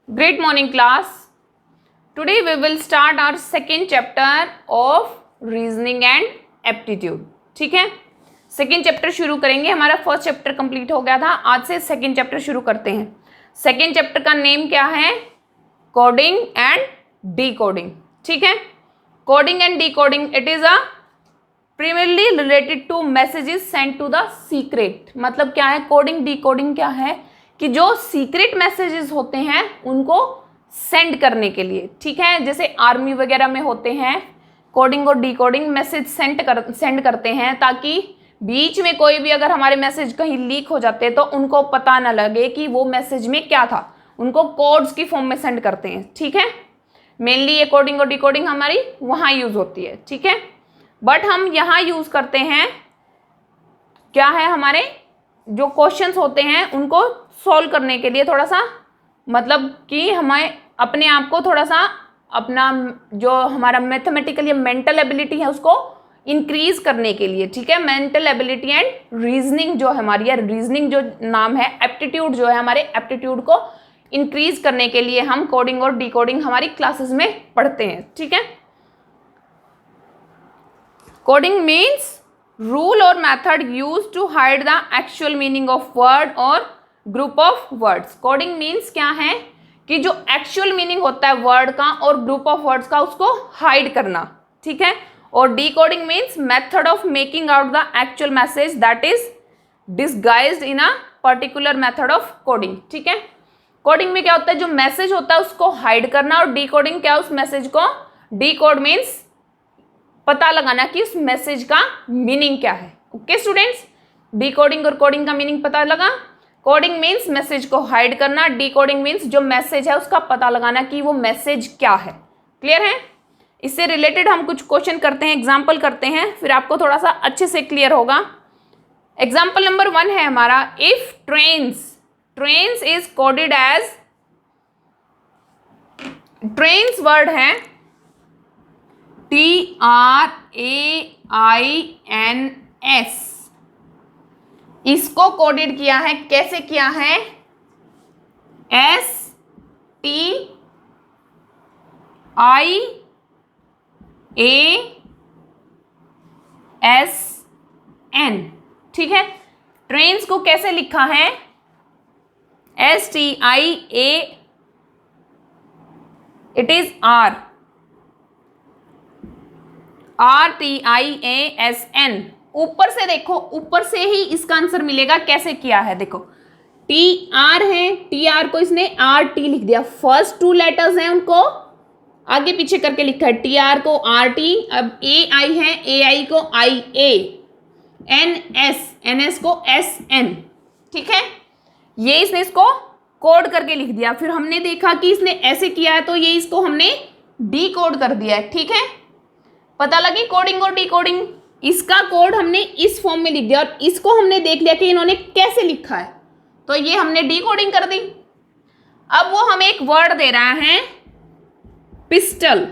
Great morning class. Today we will start our second chapter of reasoning and aptitude. ठीक है, second chapter शुरू करेंगे. हमारा first chapter complete हो गया था. आज से सेकेंड चैप्टर शुरू करते हैं. सेकेंड चैप्टर का नेम क्या है? Coding and decoding. ठीक है, coding and decoding it is a primarily related to messages sent to the secret. मतलब क्या है कोडिंग डीकोडिंग? क्या है कि जो सीक्रेट मैसेजेस होते हैं उनको सेंड करने के लिए. ठीक है, जैसे आर्मी वगैरह में होते हैं कोडिंग और डीकोडिंग, मैसेज सेंड करते हैं ताकि बीच में कोई भी अगर हमारे मैसेज कहीं लीक हो जाते हैं तो उनको पता ना लगे कि वो मैसेज में क्या था. उनको कोड्स की फॉर्म में सेंड करते हैं. ठीक है, मेनली ये कोडिंग और डीकोडिंग हमारी वहाँ यूज होती है. ठीक है, बट हम यहाँ यूज करते हैं क्या है, हमारे जो क्वेश्चंस होते हैं उनको सॉल्व करने के लिए, थोड़ा सा मतलब कि हमें अपने आप को थोड़ा सा अपना जो हमारा मैथमेटिकल या मेंटल एबिलिटी है उसको इंक्रीज करने के लिए. ठीक है, मेंटल एबिलिटी एंड रीजनिंग जो हमारी है, रीजनिंग जो नाम है, एप्टीट्यूड जो है हमारे एप्टीट्यूड को इंक्रीज करने के लिए हम कोडिंग और डीकोडिंग हमारी क्लासेस में पढ़ते हैं. ठीक है, कोडिंग मीन्स रूल और method use to hide the actual meaning of word और group of words. Coding means क्या है कि जो एक्चुअल मीनिंग होता है वर्ड का और ग्रुप ऑफ वर्ड्स का उसको हाइड करना. ठीक है, और decoding means method of making out the actual message that is disguised in a particular method of coding. ठीक है, कोडिंग में क्या होता है, जो मैसेज होता है उसको हाइड करना, और डीकोडिंग क्या, उस मैसेज को डीकोड मीन्स पता लगाना कि उस मैसेज का मीनिंग क्या है. ओके स्टूडेंट्स, डीकोडिंग और कोडिंग का मीनिंग पता लगा. कोडिंग मीन्स मैसेज को हाइड करना, डीकोडिंग मीन्स जो मैसेज है उसका पता लगाना कि वो मैसेज क्या है. क्लियर है? इससे रिलेटेड हम कुछ क्वेश्चन करते हैं, एग्जाम्पल करते हैं, फिर आपको थोड़ा सा अच्छे से क्लियर होगा. एग्जाम्पल नंबर 1 है हमारा, if trains is coded as, trains word है TRAINS, इसको कोडेड किया है, कैसे किया है, STIASN. ठीक है, ट्रेन्स को कैसे लिखा है, STIA, इट इज RTIASN. ऊपर से देखो, ऊपर से ही इसका आंसर मिलेगा. कैसे किया है देखो, TR है, TR को इसने RT लिख दिया. फर्स्ट 2 लेटर्स हैं उनको आगे पीछे करके लिखा है. TR को RT, अब AI है, AI को IA, NS को SN. ठीक है, ये इसने इसको कोड करके लिख दिया. फिर हमने देखा कि इसने ऐसे किया है तो ये इसको हमने डी कोड कर दिया है. ठीक है, पता लगी कोडिंग और डीकोडिंग. इसका कोड हमने इस फॉर्म में लिख दिया और इसको हमने देख लिया कि इन्होंने कैसे लिखा है, तो ये हमने डीकोडिंग कर दी. अब वो हमें एक वर्ड दे रहा है पिस्टल.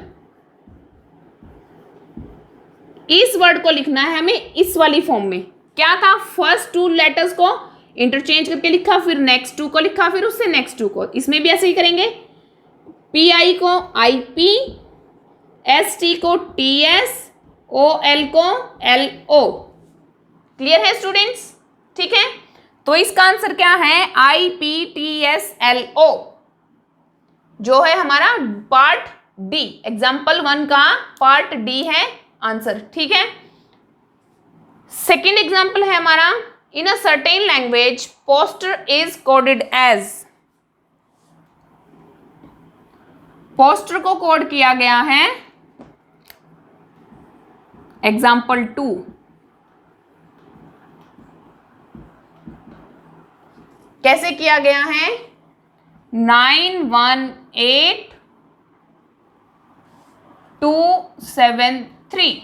इस वर्ड को लिखना है हमें इस वाली फॉर्म में. क्या था, फर्स्ट 2 लेटर्स को इंटरचेंज करके लिखा, फिर नेक्स्ट 2 को लिखा, फिर उससे नेक्स्ट 2 को. इसमें भी ऐसे ही करेंगे. PI को IP, ST को TS, OL को LO. क्लियर है स्टूडेंट्स? ठीक है, तो इसका आंसर क्या है, IPTSLO जो है हमारा पार्ट डी. एग्जाम्पल 1 का पार्ट डी है आंसर. ठीक है, सेकेंड एग्जाम्पल है हमारा, in a certain language poster is coded as. Poster को कोड किया गया है, एग्जाम्पल 2, कैसे किया गया है, 918273.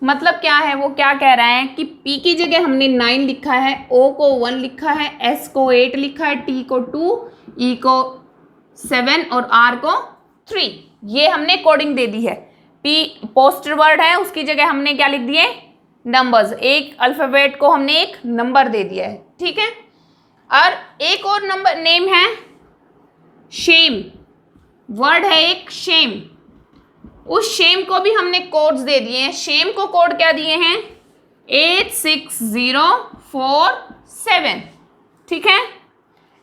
मतलब क्या है, वो क्या कह रहा है कि P की जगह हमने 9 लिखा है, O को 1 लिखा है, S को 8 लिखा है, T को 2, E को 7 और R को 3. ये हमने कोडिंग दे दी है. P पोस्टर वर्ड है, उसकी जगह हमने क्या लिख दिए, नंबर्स. एक अल्फाबेट को हमने एक नंबर दे दिया है. ठीक है, और एक और नंबर नेम है शेम, वर्ड है एक शेम, उस शेम को भी हमने कोड्स दे दिए हैं। शेम को कोड क्या दिए हैं? 86047, ठीक है।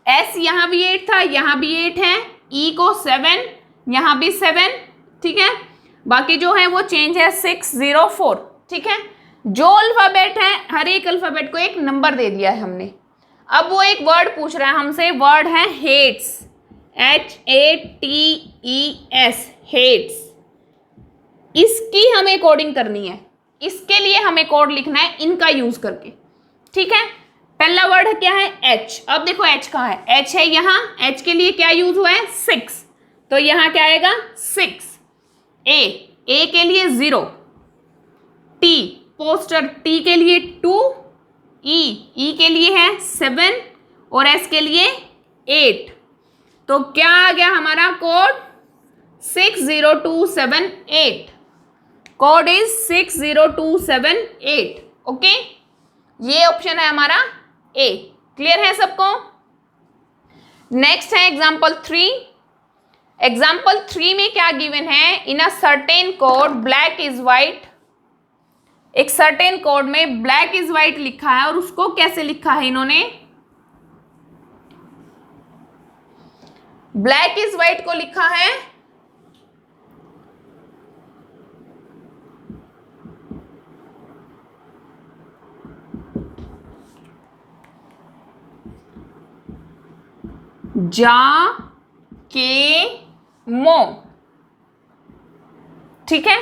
एस यहाँ भी 8 था, यहाँ भी 8 है, ई को 7, यहाँ भी 7, ठीक है। बाकी जो है वो चेंज है 604, ठीक है। जो अल्फ़ाबेट है हर एक अल्फ़ाबेट को एक नंबर दे दिया है हमने। अब वो एक वर्ड पूछ रहा है हमसे, वर्ड है हेट्स, HATES, हेट्स। इसकी हमें कोडिंग करनी है, इसके लिए हमें कोड लिखना है इनका यूज करके, ठीक है। पहला वर्ड है क्या है? H। अब देखो H कहाँ है? H है यहाँ, H के लिए क्या यूज हुआ है? 6, तो यहाँ क्या आएगा? 6। A के लिए 0, T पोस्टर, T के लिए 2, E के लिए है 7 और S के लिए 8। तो क्या आ गया हमारा कोड? 60278। Code is 60278, okay. ये ऑप्शन है हमारा ए। क्लियर है सबको? नेक्स्ट है एग्जाम्पल 3। एग्जाम्पल 3 में क्या गिवन है? In a certain code black is white. एक सर्टेन कोड में ब्लैक इज वाइट लिखा है और उसको कैसे लिखा है इन्होंने? ब्लैक इज वाइट को लिखा है जा के मो, ठीक है।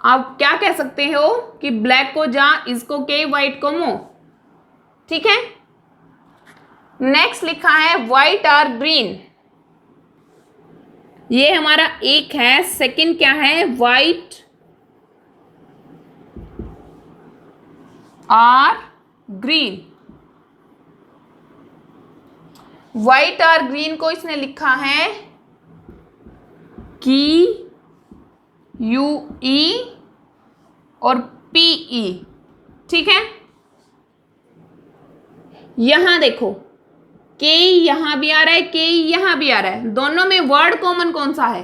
आप क्या कह सकते हो कि ब्लैक को जा, इसको के, वाइट को मो, ठीक है। नेक्स्ट लिखा है व्हाइट आर ग्रीन। ये हमारा एक है। सेकंड क्या है? White or green. White or green को इसने लिखा है की UE और PE, ठीक है। यहां देखो के यहां भी आ रहा है, के यहां भी आ रहा है, दोनों में वर्ड कॉमन कौन सा है?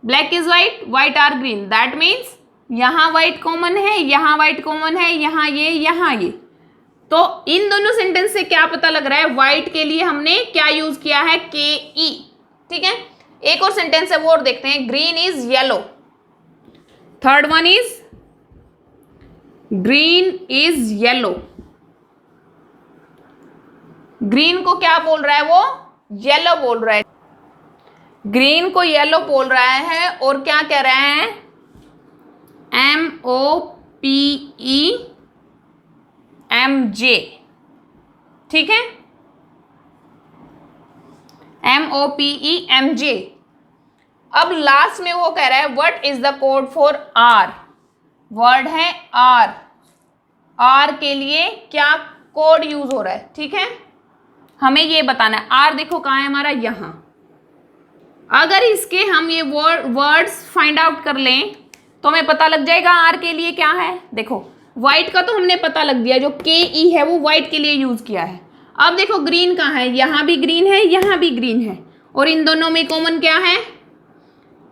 Black is white, white or green. That means यहां व्हाइट कॉमन है, यहां व्हाइट कॉमन है, यहां ये। तो इन दोनों सेंटेंस से क्या पता लग रहा है? व्हाइट के लिए हमने क्या यूज किया है? KE, ठीक है। एक और सेंटेंस है वो और देखते हैं। Green is yellow. Third one is green is yellow. Green को क्या बोल रहा है? वो येलो बोल रहा है। ग्रीन को येलो बोल रहा है और क्या कह रहा है? MOPEMJ, ठीक है। MOPEMJ। अब लास्ट में वो कह रहा है what is the code for R। Word है R। R के लिए क्या कोड यूज हो रहा है, ठीक है। हमें ये बताना है। R देखो कहाँ है हमारा? यहाँ। अगर इसके हम ये वर्ड्स फाइंड आउट कर लें तो हमें पता लग जाएगा R के लिए क्या है। देखो व्हाइट का तो हमने पता लग दिया, जो KE है वो व्हाइट के लिए यूज किया है। अब देखो ग्रीन कहाँ है? यहाँ भी ग्रीन है, यहाँ भी ग्रीन है, और इन दोनों में कॉमन क्या है?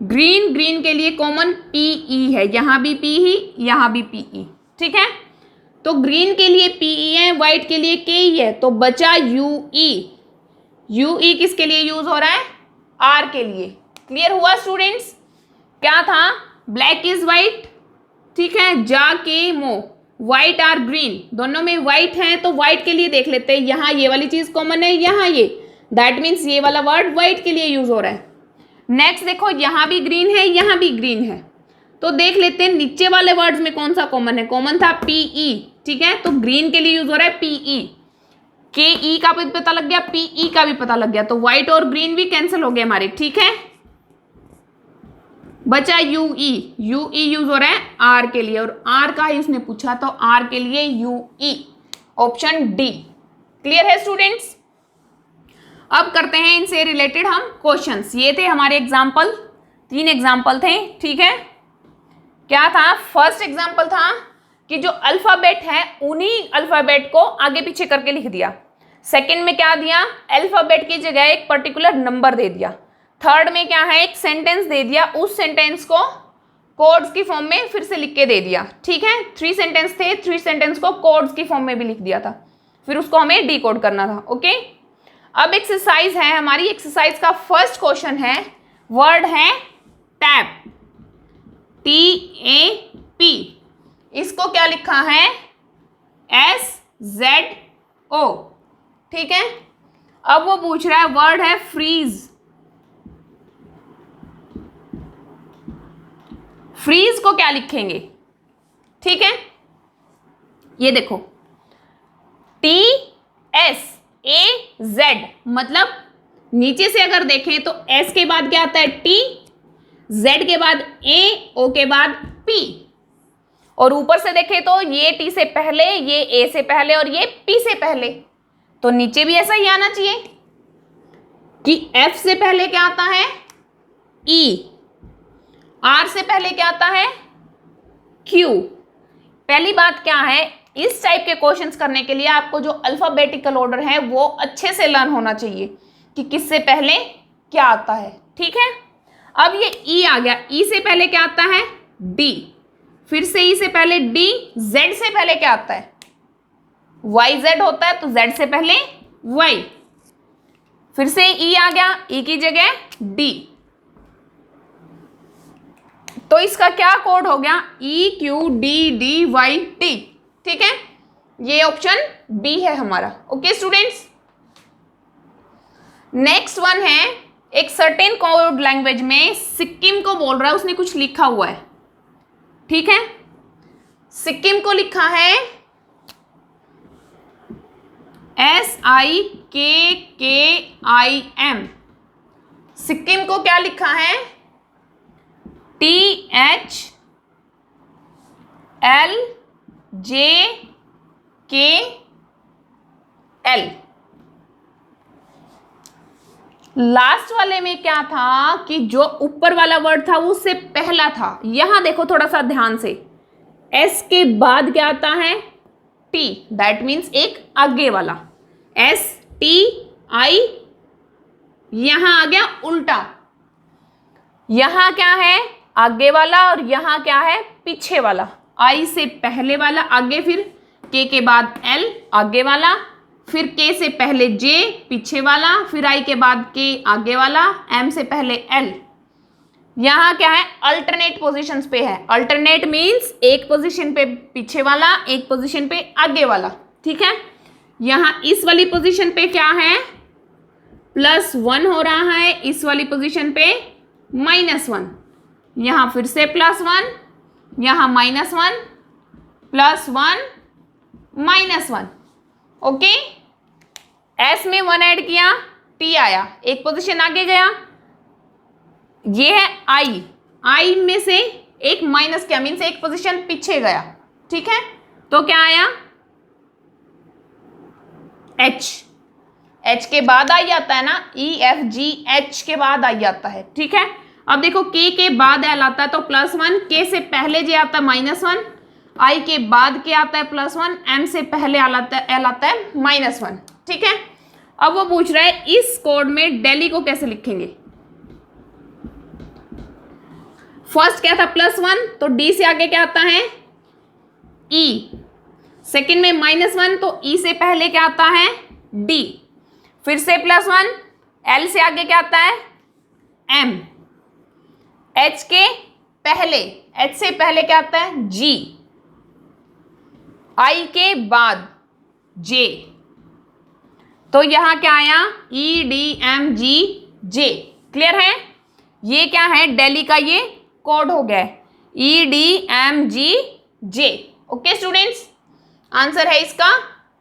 ग्रीन। ग्रीन के लिए कॉमन PE है, यहाँ भी PE, यहाँ भी PE, ठीक है। तो ग्रीन के लिए PE है, व्हाइट के लिए KE है, तो बचा UE। UE किसके लिए यूज हो रहा है? R के लिए। क्लियर हुआ स्टूडेंट्स? क्या था? ब्लैक इज वाइट, ठीक है। जा के मो, व्हाइट आर ग्रीन, दोनों में व्हाइट है तो व्हाइट के लिए देख लेते हैं। यहाँ ये वाली चीज कॉमन है, यहाँ ये, दैट मीन्स ये वाला वर्ड व्हाइट के लिए यूज हो रहा है। नेक्स्ट देखो यहाँ भी ग्रीन है, यहाँ भी ग्रीन है, तो देख लेते हैं नीचे वाले वर्ड्स में कौन सा कॉमन है। कॉमन था PE, ठीक है, तो ग्रीन के लिए यूज हो रहा है PE। KE का भी पता लग गया, PE का भी पता लग गया, तो व्हाइट और ग्रीन भी कैंसिल हो गए हमारे, ठीक है। बचा UE। UE यूज हो रहा है R के लिए, और R का ही उसने पूछा तो R के लिए UE, ऑप्शन D। क्लियर है स्टूडेंट्स? अब करते हैं इनसे रिलेटेड हम क्वेश्चंस। ये थे हमारे एग्जाम्पल, 3 एग्जाम्पल थे, ठीक है। क्या था? फर्स्ट एग्जाम्पल था कि जो अल्फाबेट है उन्हीं अल्फाबेट को आगे पीछे करके लिख दिया। सेकंड में क्या दिया, अल्फाबेट की जगह एक पर्टिकुलर नंबर दे दिया। थर्ड में क्या है, एक सेंटेंस दे दिया, उस सेंटेंस को कोड्स की फॉर्म में फिर से लिख के दे दिया। ठीक है, 3 सेंटेंस थे, 3 सेंटेंस को कोड्स की फॉर्म में भी लिख दिया था, फिर उसको हमें डिकोड करना था। ओके, अब एक्सरसाइज है हमारी। एक्सरसाइज का फर्स्ट क्वेश्चन है, वर्ड है टैप, TAP, इसको क्या लिखा है, SZO। ठीक है, अब वो पूछ रहा है वर्ड है फ्रीज। फ्रीज को क्या लिखेंगे? ठीक है, ये देखो TSAZ, मतलब नीचे से अगर देखें तो S के बाद क्या आता है T, Z के बाद A, O के बाद P, और ऊपर से देखें तो ये T से पहले, ये A से पहले और ये P से पहले, तो नीचे भी ऐसा ही आना चाहिए कि F से पहले क्या आता है E, R से पहले क्या आता है Q। पहली बात क्या है, इस टाइप के क्वेश्चंस करने के लिए आपको जो अल्फाबेटिकल ऑर्डर है वो अच्छे से लर्न होना चाहिए कि किससे पहले क्या आता है। ठीक है, अब ये E आ गया, E से पहले क्या आता है D, फिर से E से पहले D, Z से पहले क्या आता है YZ होता है, तो Z से पहले Y, फिर से E आ गया, E की जगह D, तो इसका क्या कोड हो गया EQDDYT। ठीक है, ये ऑप्शन बी है हमारा। ओके स्टूडेंट्स, नेक्स्ट वन है, एक सर्टेन कोड लैंग्वेज में सिक्किम को बोल रहा है, उसने कुछ लिखा हुआ है। ठीक है, सिक्किम को लिखा है SIKKIM। सिक्किम को क्या लिखा है THLJKL। लास्ट वाले में क्या था कि जो ऊपर वाला वर्ड था वो उससे पहला था। यहां देखो थोड़ा सा ध्यान से, S के बाद क्या आता है T, दैट मीन्स एक आगे वाला STI, यहां आ गया उल्टा, यहां क्या है आगे वाला और यहां क्या है पीछे वाला। I से पहले वाला आगे, फिर K के बाद L आगे वाला, फिर K से पहले J पीछे वाला, फिर I के बाद K आगे वाला, M से पहले L। यहाँ क्या है अल्टरनेट पोजीशंस पे है। अल्टरनेट मीन्स एक पोजीशन पे पीछे वाला, एक पोजीशन पे आगे वाला। ठीक है, यहाँ इस वाली पोजीशन पे क्या है +1 हो रहा है, इस वाली पोजीशन पे -1, यहाँ फिर से +1, यहाँ -1, +1 -1। ओके, S में 1 ऐड किया, T आया, एक पोजीशन आगे गया, ये है I में से एक माइनस किया, मीन्स एक पोजीशन पीछे गया। ठीक है, तो क्या आया H के बाद आई आता है ना, EFGH के बाद आई आता है। ठीक है, अब देखो K के बाद L आता है तो +1, K से पहले J आता है -1, I के बाद K आता है +1, M से पहले L आता है -1। ठीक है, अब वो पूछ रहा है इस कोड में दिल्ली को कैसे लिखेंगे। फर्स्ट क्या था +1, तो D से आगे क्या आता है E, सेकंड में -1, तो E से पहले क्या आता है D, फिर से +1, L से आगे क्या आता है M, H के पहले, H से पहले क्या आता है G, I के बाद J, तो यहां क्या आया EDMGJ। क्लियर है, ये क्या है दिल्ली का ये कोड हो गया है EDMGJ। ओके स्टूडेंट्स, आंसर है इसका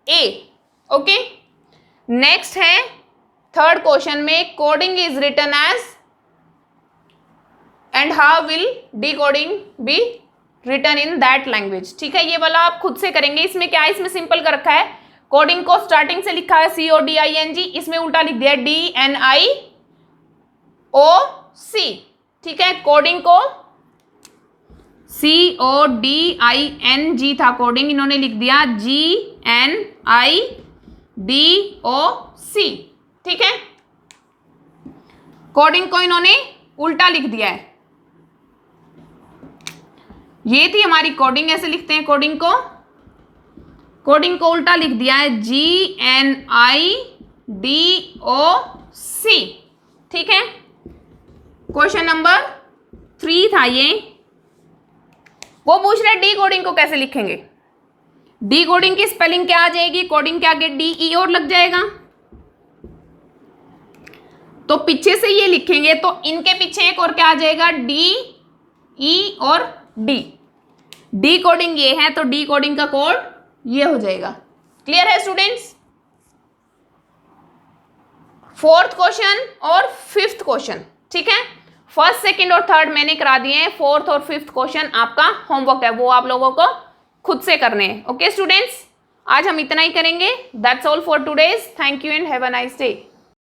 A। ओके, नेक्स्ट है थर्ड क्वेश्चन में coding is written as and how will decoding be written in that language. ठीक है, ये वाला आप खुद से करेंगे। इसमें क्या है, इसमें सिंपल कर रखा है, कोडिंग को स्टार्टिंग से लिखा है CODING, इसमें उल्टा लिख दिया DNIOC। ठीक है, कोडिंग को CODING था कोडिंग, इन्होंने लिख दिया GNIOC। DOC, ठीक है। कोडिंग को इन्होंने उल्टा लिख दिया है। ये थी हमारी कोडिंग, ऐसे लिखते हैं कोडिंग को। कोडिंग को उल्टा लिख दिया है GNIDOC, ठीक है। क्वेश्चन नंबर 3 था ये। वो पूछ रहे डी कोडिंग को कैसे लिखेंगे। डी कोडिंग की स्पेलिंग क्या आ जाएगी, कोडिंग के आगे DE और लग जाएगा, तो पीछे से ये लिखेंगे तो इनके पीछे एक और क्या आ जाएगा, DE और D। डी कोडिंग ये है तो डी कोडिंग का कोड ये हो जाएगा। क्लियर है स्टूडेंट्स। 4th क्वेश्चन और 5th क्वेश्चन, ठीक है। 1st, 2nd और 3rd मैंने करा दिए हैं। 4th और 5th क्वेश्चन आपका होमवर्क है, वो आप लोगों को खुद से करने हैं। ओके स्टूडेंट्स, आज हम इतना ही करेंगे। That's all for today's. Thank you and have a nice day.